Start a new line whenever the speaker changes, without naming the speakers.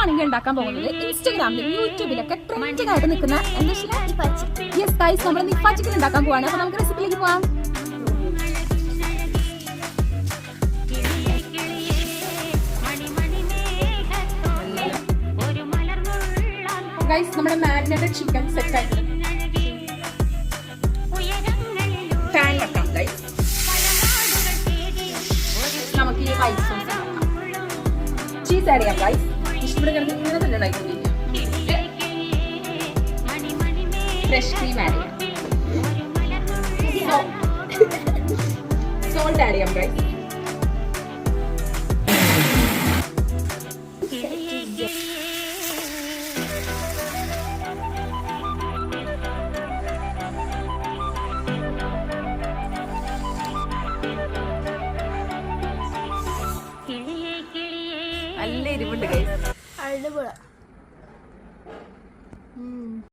ഇന്നാണെങ്കിൽ ഉണ്ടാക്കാൻ പോകുന്നത് ഇൻസ്റ്റാഗ്രാമിലും യൂട്യൂബിലൊക്കെ ട്രെൻഡിങ് ആയിട്ട് നിൽക്കുന്ന യെസ് ഗൈസ്, നമ്മൾ നിപ്പ ചിക്കൻ ഉണ്ടാക്കാൻ പോവാണ്. അപ്പൊ നമുക്ക് റെസിപ്പിയിലേക്ക് പോവാം. ഗൈസ്, നമ്മുടെ മാരിനേറ്റഡ് ചിക്കൻ സെറ്റ് ആയിട്ടുണ്ട്. പാൻ വെക്കാം ഗൈസ്. നമുക്ക് ഈ വൈറ്റ് സോസ് ചീസ് ആഡ് ചെയ്യാം ഗൈസ്. ഇഷ്ടപ്പെടുന്ന ഇങ്ങനെ തന്നെ ഉണ്ടാക്കിക്കൊണ്ടിരിക്കാം. ഫ്രഷ് ക്രീം ആഡ് ചെയ്യാം. സോൾട്ട് ആഡ് ചെയ്യാം ഗൈസ്. നല്ല എരിവുണ്ട് ഗൈസ്.